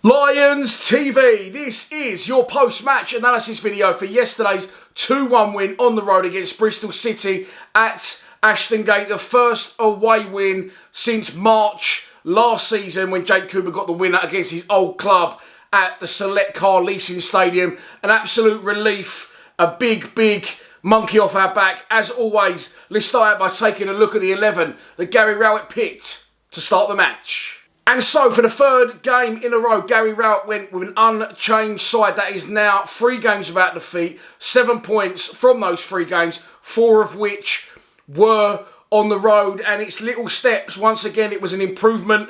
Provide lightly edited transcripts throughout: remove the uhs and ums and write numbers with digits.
Lions TV, this is your post-match analysis video for yesterday's 2-1 win on the road against Bristol City at Ashton Gate. The first away win since March last season when Jake Cooper got the winner against his old club at the Select Car Leasing Stadium. An absolute relief, a big monkey off our back. As always, let's start out by taking a look at the 11 that Gary Rowett picked to start the match. And so, for the third game in a row, Gary Rowett went with an unchanged side that is now 3 games without defeat, 7 points from those 3 games, 4 of which were on the road. And it's little steps. Once again, it was an improvement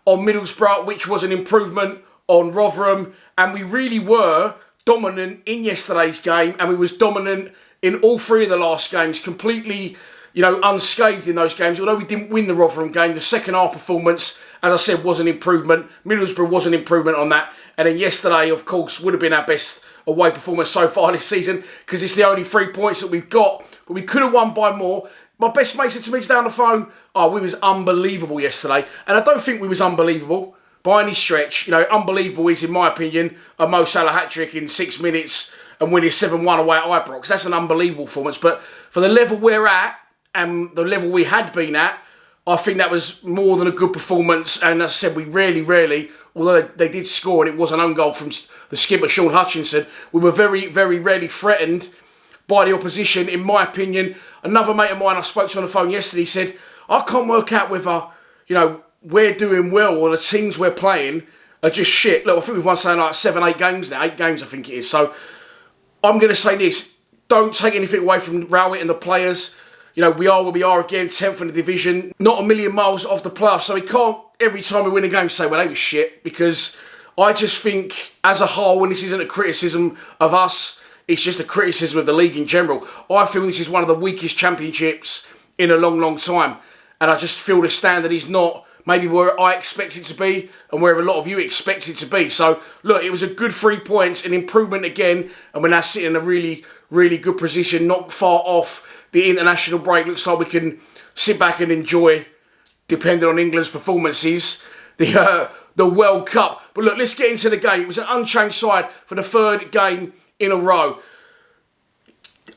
on Middlesbrough, which was an improvement on Rotherham. And we really were dominant in yesterday's game, and we was dominant in all 3 of the last games, completely, unscathed in those games. Although we didn't win the Rotherham game, the second half performance, as I said, was an improvement. Middlesbrough was an improvement on that. And then yesterday, of course, would have been our best away performance so far this season because it's the only 3 points that we've got. But we could have won by more. My best mate said to me today on the phone, we was unbelievable yesterday. And I don't think we was unbelievable by any stretch. Unbelievable is, in my opinion, a Mo Salah hat-trick in 6 minutes and winning 7-1 away at Ibrox. That's an unbelievable performance. But for the level we're at and the level we had been at, I think that was more than a good performance. And as I said, we rarely, although they did score and it was an own goal from the skipper, Sean Hutchinson, we were very rarely threatened by the opposition, in my opinion. Another mate of mine I spoke to on the phone yesterday said, I can't work out whether, we're doing well or the teams we're playing are just shit. Look, I think we've won something like 7, 8 games now. 8 games, I think it is. So I'm going to say this. Don't take anything away from Rowett and the players. We are where we are again, 10th in the division. Not a million miles off the playoffs. So we can't, every time we win a game, say, well, they were shit. Because I just think, as a whole, and this isn't a criticism of us, it's just a criticism of the league in general. I feel this is one of the weakest championships in a long time. And I just feel the standard is not maybe where I expect it to be and where a lot of you expect it to be. So, look, it was a good 3 points, an improvement again. And we're now sitting in a really good position, not far off the international break. Looks like we can sit back and enjoy, depending on England's performances, the World Cup. But look, let's get into the game. It was an unchanged side for the 3rd game in a row.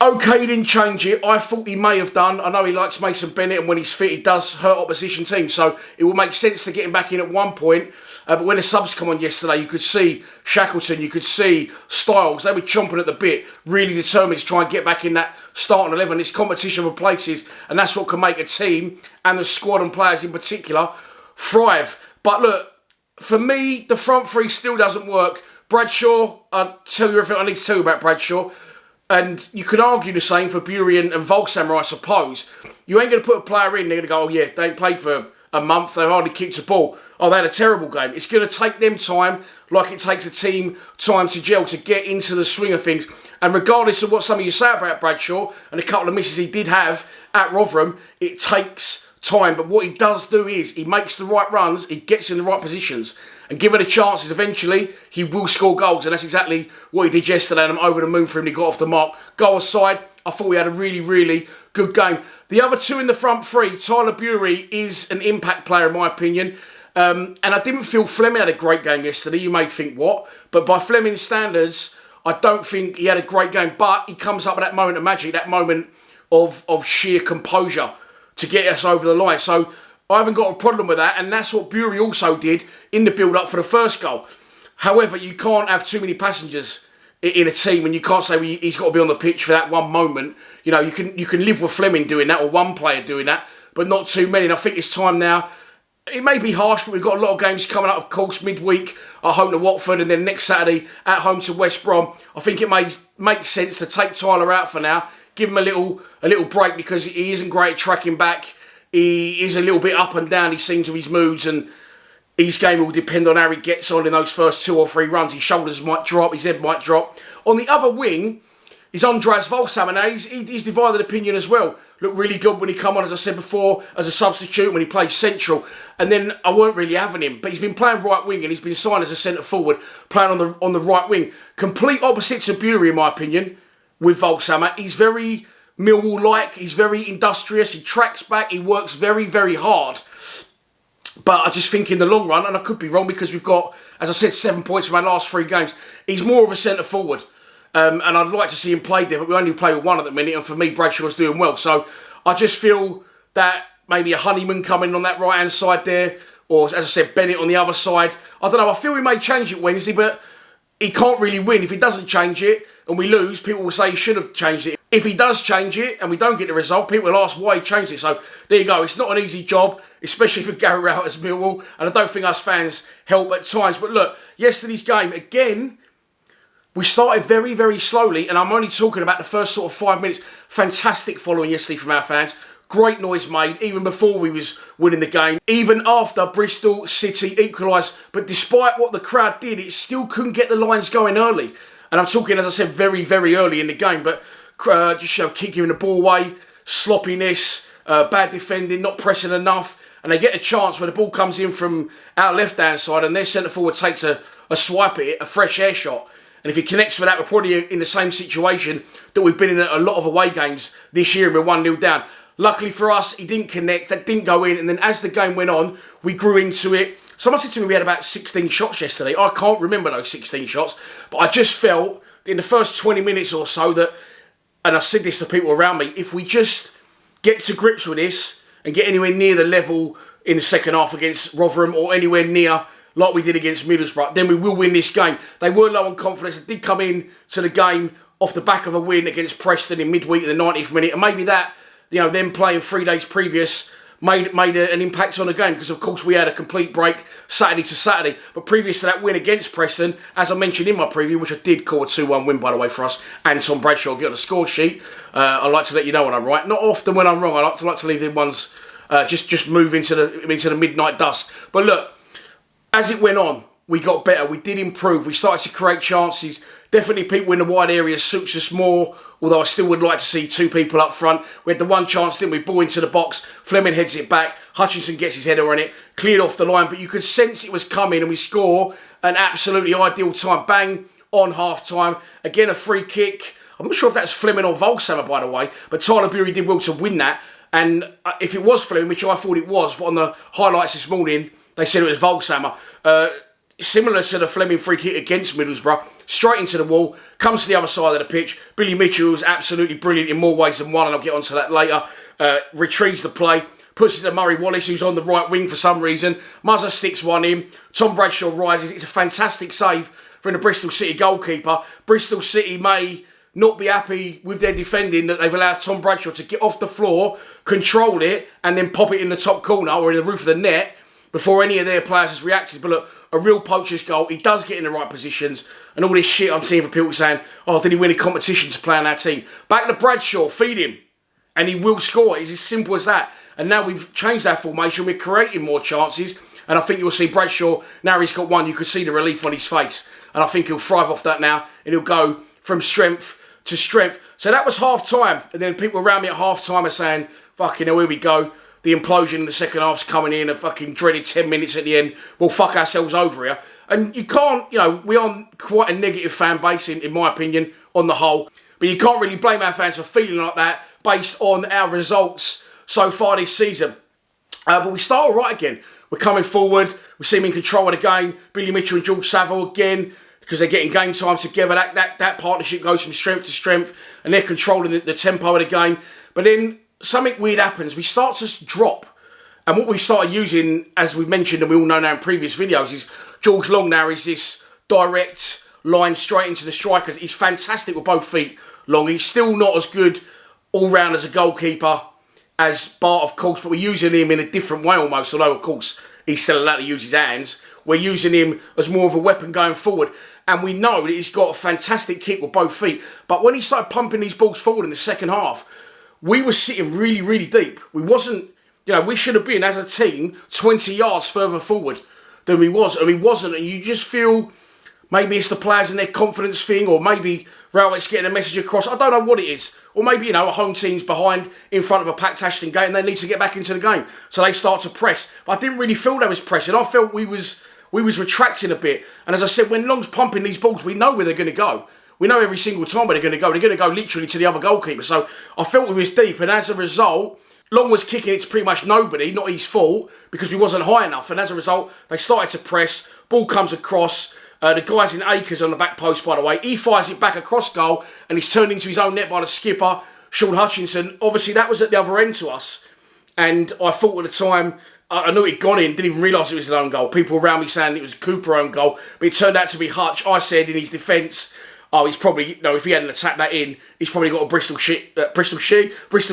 Okay, he didn't change it. I thought he may have done. I know he likes Mason Bennett, and when he's fit, he does hurt opposition teams. So it will make sense to get him back in at one point. But when the subs come on yesterday, you could see Shackleton, you could see Styles. They were chomping at the bit, really determined to try and get back in that starting 11. It's competition for places, and that's what can make a team and the squad and players in particular thrive. But look, for me, the front 3 still doesn't work. Bradshaw, I'll tell you everything I need to tell you about Bradshaw. And you could argue the same for Bury and Volksammer, I suppose. You ain't going to put a player in, they're going to go, oh yeah, they ain't played for a month, they hardly kicked a ball. Oh, they had a terrible game. It's going to take them time, like it takes a team time to gel, to get into the swing of things. And regardless of what some of you say about Bradshaw, and a couple of misses he did have at Rotherham, it takes time. But what he does do is, he makes the right runs, he gets in the right positions. And given the chances, eventually, he will score goals. And that's exactly what he did yesterday. And I'm over the moon for him. He got off the mark. Goal aside, I thought we had a really good game. The other 2 in the front 3, Tyler Bury is an impact player, in my opinion. And I didn't feel Fleming had a great game yesterday. You may think, what? But by Fleming's standards, I don't think he had a great game. But he comes up with that moment of magic, that moment of sheer composure to get us over the line. So I haven't got a problem with that, and that's what Bury also did in the build-up for the first goal. However, you can't have too many passengers in a team, and you can't say he's got to be on the pitch for that one moment. You can live with Fleming doing that, or one player doing that, but not too many. And I think it's time now. It may be harsh, but we've got a lot of games coming up, of course, midweek at home to Watford, and then next Saturday at home to West Brom. I think it may make sense to take Tyler out for now, give him a little break, because he isn't great at tracking back. He is a little bit up and down, he seems, with his moods, and his game will depend on how he gets on in those first 2 or 3 runs. His shoulders might drop, his head might drop. On the other wing is Andreas Volksammer. Now, he's divided opinion as well. Looked really good when he come on, as I said before, as a substitute when he played central. And then I weren't really having him. But he's been playing right wing, and he's been signed as a centre forward, playing on the right wing. Complete opposite to Bury, in my opinion, with Volksammer. He's very Millwall-like, he's very industrious, he tracks back, he works very hard. But I just think in the long run, and I could be wrong because we've got as I said, 7 points from our last 3 games. He's more of a centre forward. And I'd like to see him play there, but we only play with one at the minute, and for me, Bradshaw's doing well. So I just feel that maybe a Honeyman coming on that right-hand side there, or, as I said, Bennett on the other side. I don't know, I feel we may change it Wednesday, but he can't really win. If he doesn't change it and we lose, people will say he should have changed it. If he does change it and we don't get the result, people will ask why he changed it. So there you go. It's not an easy job, especially for Gary Rowett as Millwall, and I don't think us fans help at times. But look, yesterday's game, again, we started very, very slowly, and I'm only talking about the first sort of 5 minutes. Fantastic following yesterday from our fans. Great noise made, even before we was winning the game. Even after Bristol City equalised. But despite what the crowd did, it still couldn't get the lines going early. And I'm talking, as I said, very, very early in the game. But just keep giving the ball away, sloppiness, bad defending, not pressing enough. And they get a chance where the ball comes in from our left-hand side and their centre-forward takes a swipe at it, a fresh air shot. And if he connects with that, we're probably in the same situation that we've been in a lot of away games this year, and we're 1-0 down. Luckily for us, he didn't connect, that didn't go in, and then as the game went on, we grew into it. Someone said to me we had about 16 shots yesterday. I can't remember those 16 shots, but I just felt in the first 20 minutes or so that, and I said this to people around me, if we just get to grips with this and get anywhere near the level in the second half against Rotherham or anywhere near like we did against Middlesbrough, then we will win this game. They were low on confidence. They did come in to the game off the back of a win against Preston in midweek in the 90th minute, and maybe that, you know, them playing 3 days previous made an impact on the game, because of course we had a complete break Saturday to Saturday. But previous to that win against Preston, as I mentioned in my preview, which I did call a 2-1 win by the way for us, and Tom Bradshaw get on the score sheet. I like to let you know when I'm right. Not often when I'm wrong. I like to leave the ones just move into the midnight dust. But look, as it went on, we got better. We did improve. We started to create chances. Definitely people in the wide area suits us more, although I still would like to see 2 people up front. We had the one chance, didn't we? Ball into the box. Fleming heads it back. Hutchinson gets his header on it. Cleared off the line, but you could sense it was coming, and we score an absolutely ideal time. Bang on half-time. Again, a free kick. I'm not sure if that's Fleming or Volksamer, by the way, but Tyler Bury did well to win that. And if it was Fleming, which I thought it was, but on the highlights this morning, they said it was Volksamer. Similar to the Fleming free kick against Middlesbrough, straight into the wall, comes to the other side of the pitch. Billy Mitchell was absolutely brilliant in more ways than one, and I'll get onto that later. Retrieves the play, puts it to Murray Wallace, who's on the right wing for some reason. Muzzer sticks one in. Tom Bradshaw rises. It's a fantastic save from the Bristol City goalkeeper. Bristol City may not be happy with their defending, that they've allowed Tom Bradshaw to get off the floor, control it, and then pop it in the top corner or in the roof of the net before any of their players has reacted. But look, a real poacher's goal. He does get in the right positions, and all this shit I'm seeing for people saying, oh, did he win a competition to play on our team? Back to Bradshaw, feed him, and he will score. It's as simple as that. And now we've changed our formation. We're creating more chances, and I think you'll see Bradshaw, now he's got one, you could see the relief on his face, and I think he'll thrive off that now, and he'll go from strength to strength. So that was half-time, and then people around me at half-time are saying, fucking hell, here we go. The implosion in the second half's coming in, a fucking dreaded 10 minutes at the end. We'll fuck ourselves over here. And you can't, you know, we are quite a negative fan base, in my opinion, on the whole. But you can't really blame our fans for feeling like that based on our results so far this season. But we start all right again. We're coming forward. We seem in control of the game. Billy Mitchell and George Saville again, because they're getting game time together. That partnership goes from strength to strength, and they're controlling the tempo of the game. But then something weird happens. We start to drop. And what we started using, as we mentioned and we all know now in previous videos, is George Long now is this direct line straight into the strikers. He's fantastic with both feet, Long. He's still not as good all round as a goalkeeper as Bart, of course, but we're using him in a different way almost, although, of course, he's still allowed to use his hands. We're using him as more of a weapon going forward. And we know that he's got a fantastic kick with both feet. But when he started pumping these balls forward in the second half, we were sitting really, really deep. We wasn't, you know, we should have been, as a team, 20 yards further forward than we was. And we wasn't. And you just feel maybe it's the players and their confidence thing, or maybe Rowett's getting a message across. I don't know what it is. Or maybe, you know, a home team's behind in front of a packed Ashton Gate and they need to get back into the game. So they start to press. But I didn't really feel they was pressing. I felt we was retracting a bit. And as I said, when Long's pumping these balls, we know where they're going to go. We know every single time where they're going to go. They're going to go literally to the other goalkeeper. So I felt we was deep. And as a result, Long was kicking it to pretty much nobody, not his fault, because we wasn't high enough. And as a result, they started to press. Ball comes across. The guy's in acres on the back post, by the way. He fires it back across goal, and he's turned into his own net by the skipper, Sean Hutchinson. Obviously, that was at the other end to us. And I thought at the time, I knew it'd gone in, didn't even realise it was an own goal. People around me saying it was a Cooper own goal, but it turned out to be Hutch. I said in his defence, oh, he's probably, if he hadn't attacked that in, he's probably got a Bristol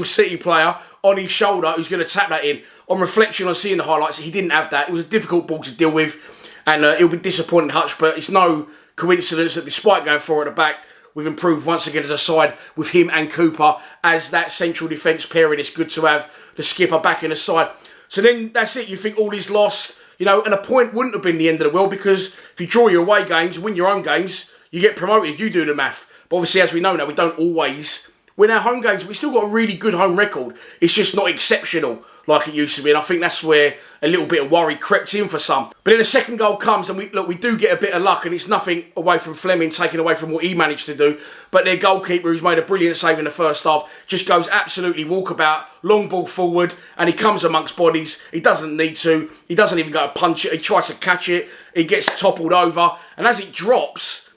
City player on his shoulder who's going to tap that in. On reflection, on seeing the highlights, he didn't have that. It was a difficult ball to deal with, and it'll be disappointing, Hutch, but it's no coincidence that despite going forward at the back, we've improved once again as a side with him and Cooper as that central defence pairing. It's good to have the skipper back in the side. So then that's it. You think all is lost, and a point wouldn't have been the end of the world, because if you draw your away games, win your own games, you get promoted. You do the math. But obviously, as we know now, we don't always win our home games. We still got a really good home record. It's just not exceptional like it used to be. And I think that's where a little bit of worry crept in for some. But then the second goal comes, and we do get a bit of luck, and it's nothing away from Fleming, taken away from what he managed to do. But their goalkeeper, who's made a brilliant save in the first half, just goes absolutely walkabout, long ball forward, and he comes amongst bodies. He doesn't need to. He doesn't even go to punch it. He tries to catch it. He gets toppled over. And as it drops,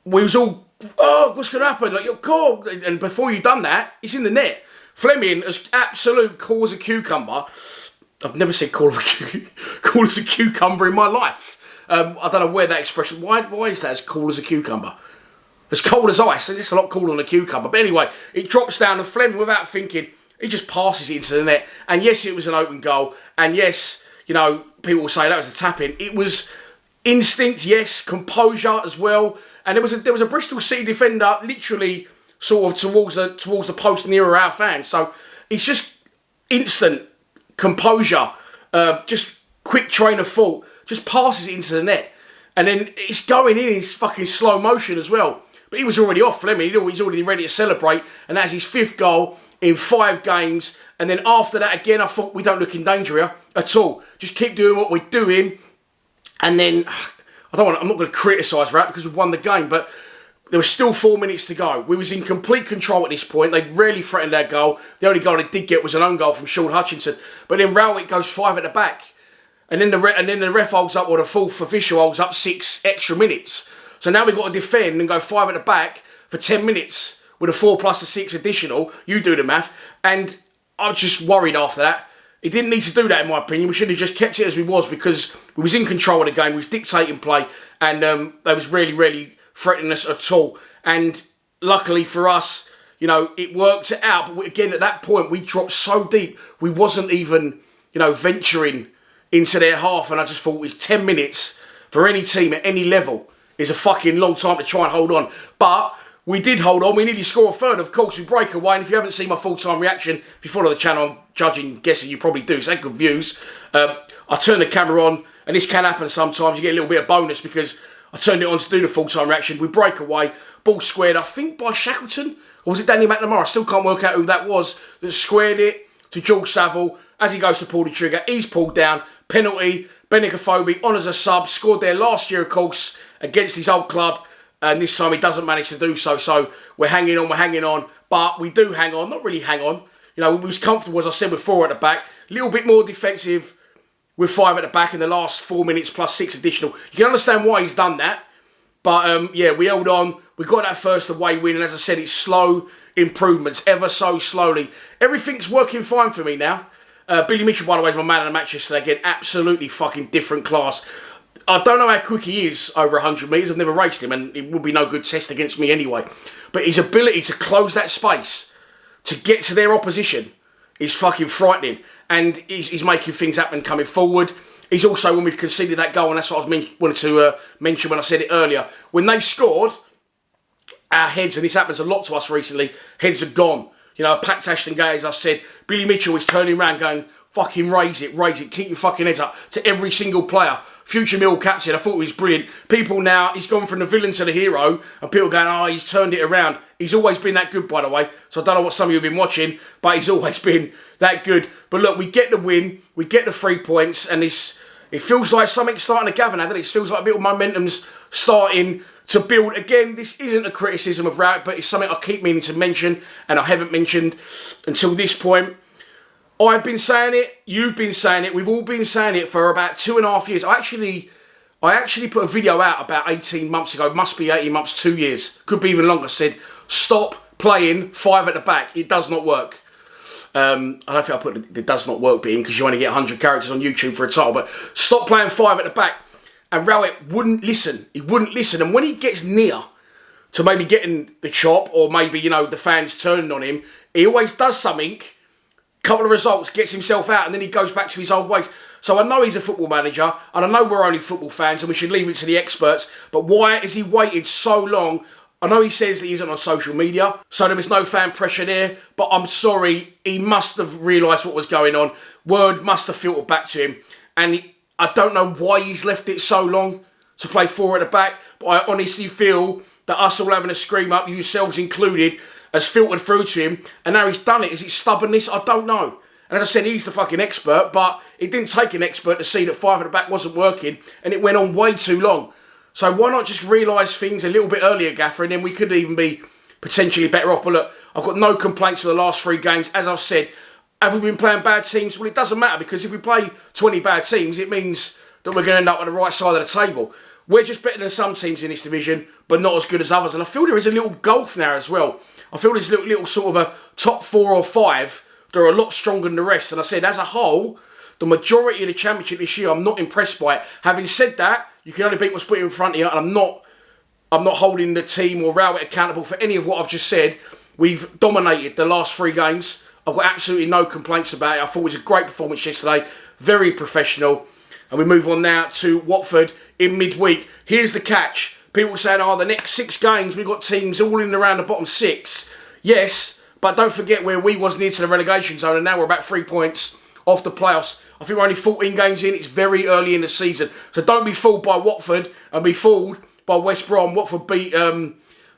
we was all, oh, what's going to happen? Like, you're cool. And before you've done that, it's in the net. Fleming is absolute cool as a cucumber. I've never said cool as a cucumber in my life. I don't know where that expression, why is that as cool as a cucumber? As cold as ice, it's a lot cooler than a cucumber. But anyway, it drops down, and Fleming, without thinking, he just passes it into the net. And yes, it was an open goal. And yes, people will say that was a tap-in. It was instinct, yes, composure as well. And there was a Bristol City defender literally sort of towards the post nearer our fans. So it's just instant composure, just quick train of thought, just passes it into the net. And then it's going in fucking slow motion as well. But he was already off, Fleming. He's already ready to celebrate. And that's his 5th goal in 5 games. And then after that, again, I thought we don't look in danger here at all. Just keep doing what we're doing. And then, I'm not going to criticise that because we've won the game, but there was still 4 minutes to go. We was in complete control at this point. They rarely threatened our goal. The only goal they did get was an own goal from Sean Hutchinson. But then Rowett goes 5 at the back. And then the ref holds up, or the 4th official holds up 6 extra minutes. So now we've got to defend and go 5 at the back for 10 minutes with a 4 plus a 6 additional. You do the math. And I was just worried after that. He didn't need to do that, in my opinion. We should have just kept it as we was, because we was in control of the game. We was dictating play, and they was really threatening us at all. And luckily for us, it worked out. But again, at that point, we dropped so deep, we wasn't even, venturing into their half. And I just thought, with 10 minutes for any team at any level is a fucking long time to try and hold on. But we did hold on. We nearly score a third. Of course, we break away. And if you haven't seen my full-time reaction, if you follow the channel, I'm guessing you probably do. It's had good views. I turn the camera on, and this can happen sometimes. You get a little bit of bonus because I turned it on to do the full-time reaction. We break away. Ball squared, I think, by Shackleton. Or was it Danny McNamara? I still can't work out who that was that squared it to George Saville. As he goes to pull the trigger, he's pulled down. Penalty. Bcfc on as a sub. Scored there last year, of course, against his old club. And this time he doesn't manage to do so. So we're hanging on. But we do hang on. Not really hang on. We was comfortable, as I said, with 4 at the back. A little bit more defensive with 5 at the back in the last 4 minutes plus 6 additional. You can understand why he's done that. But, we held on. We got that first away win. And as I said, it's slow improvements, ever so slowly. Everything's working fine for me now. Billy Mitchell, by the way, is my man of the match yesterday. Again, absolutely fucking different class. I don't know how quick he is over 100 metres. I've never raced him, and it would be no good test against me anyway. But his ability to close that space, to get to their opposition, is fucking frightening. And he's making things happen coming forward. He's also, when we've conceded that goal, and that's what I wanted to mention when I said it earlier, when they've scored, our heads, and this happens a lot to us recently, heads are gone. Packed Ashton Gay, as I said, Billy Mitchell is turning around going, fucking raise it, keep your fucking heads up, to every single player. Future Millwall captain, I thought he was brilliant. People now, he's gone from the villain to the hero, and people going, oh, he's turned it around. He's always been that good, by the way. So I don't know what some of you have been watching, but he's always been that good. But look, we get the win, we get the 3 points, and it feels like something's starting to gather now, doesn't it? It feels like a bit of momentum's starting to build. Again, this isn't a criticism of Rowett, but it's something I keep meaning to mention, and I haven't mentioned until this point. I've been saying it, you've been saying it, we've all been saying it for about 2.5 years. I actually put a video out about 18 months ago, must be 18 months, 2 years, could be even longer, said, stop playing 5 at the back, it does not work. I don't think I put the does not work bit in because you only get 100 characters on YouTube for a title, but stop playing 5 at the back. And Rowett wouldn't listen, he wouldn't listen, and when he gets near to maybe getting the chop, or maybe, you know, the fans turning on him, he always does something, couple of results, gets himself out, and then he goes back to his old ways. So I know he's a football manager, and I know we're only football fans, and we should leave it to the experts, but why has he waited so long? I know he says that he isn't on social media, so there was no fan pressure there, but I'm sorry, he must have realised what was going on. Word must have filtered back to him, and I don't know why he's left it so long to play 4 at the back, but I honestly feel that us all having a scream up, yourselves included, has filtered through to him, and now he's done it. Is it stubbornness? I don't know. And as I said, he's the fucking expert, but it didn't take an expert to see that 5 at the back wasn't working, and it went on way too long. So why not just realise things a little bit earlier, Gaffer, and then we could even be potentially better off. But look, I've got no complaints for the last 3 games. As I've said, have we been playing bad teams? Well, it doesn't matter, because if we play 20 bad teams, it means that we're going to end up on the right side of the table. We're just better than some teams in this division, but not as good as others. And I feel there is a little gulf now as well. I feel there's a little sort of a top 4 or 5 that are a lot stronger than the rest. And I said, as a whole, the majority of the championship this year, I'm not impressed by it. Having said that, you can only beat what's put in front of you, and I'm not holding the team or Rowett accountable for any of what I've just said. We've dominated the last 3 games. I've got absolutely no complaints about it. I thought it was a great performance yesterday, very professional. And we move on now to Watford in midweek. Here's the catch. People saying, oh, the next 6 games, we've got teams all in and around the bottom 6. Yes, but don't forget where we was near to the relegation zone, and now we're about 3 points off the playoffs. I think we're only 14 games in. It's very early in the season. So don't be fooled by Watford and be fooled by West Brom. Watford beat, who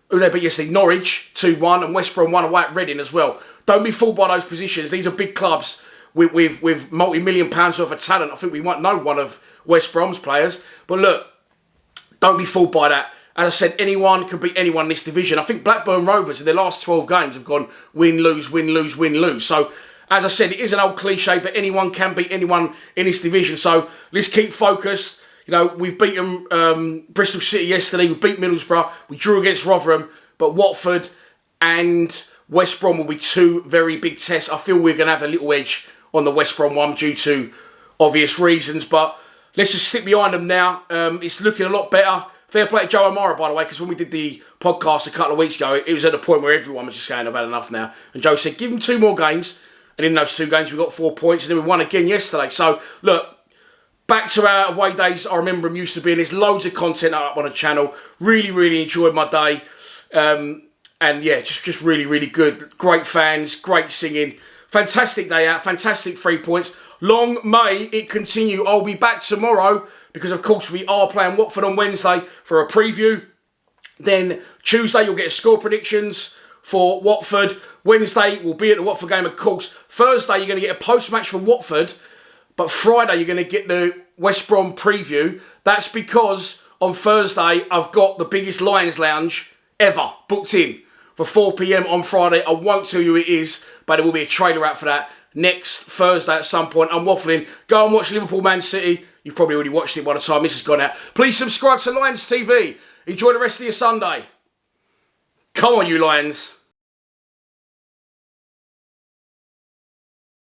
they beat yesterday? Norwich 2-1, and West Brom won away at Reading as well. Don't be fooled by those positions. These are big clubs with multi-million pounds worth of talent. I think we might know one of West Brom's players. But look, don't be fooled by that. As I said, anyone can beat anyone in this division. I think Blackburn Rovers in their last 12 games have gone win, lose, win, lose, win, lose. So, as I said, it is an old cliche, but anyone can beat anyone in this division. So, let's keep focused. You know, we've beaten Bristol City yesterday. We beat Middlesbrough. We drew against Rotherham. But Watford and West Brom will be 2 very big tests. I feel we're going to have a little edge on the West Brom one due to obvious reasons. But let's just stick behind them now. It's looking a lot better. Fair play to Joe O'Mara, by the way, because when we did the podcast a couple of weeks ago, it was at the point where everyone was just saying, I've had enough now. And Joe said, give him 2 more games. And in those 2 games, we got 4 points. And then we won again yesterday. So, look, back to our away days I remember them used to be. And there's loads of content up on the channel. Really, really enjoyed my day. And yeah, just really, really good. Great fans, great singing. Fantastic day out, fantastic 3 points. Long may it continue. I'll be back tomorrow because, of course, we are playing Watford on Wednesday for a preview. Then Tuesday, you'll get score predictions for Watford. Wednesday, we'll be at the Watford game, of course. Thursday, you're going to get a post-match for Watford. But Friday, you're going to get the West Brom preview. That's because on Thursday, I've got the biggest Lions Lounge ever booked in for 4 p.m. on Friday. I won't tell you who it is, but there will be a trailer out for that next Thursday at some point. I'm waffling. Go and watch Liverpool Man City. You've probably already watched it by the time this has gone out. Please subscribe to Lions TV. Enjoy the rest of your Sunday. Come on, you Lions.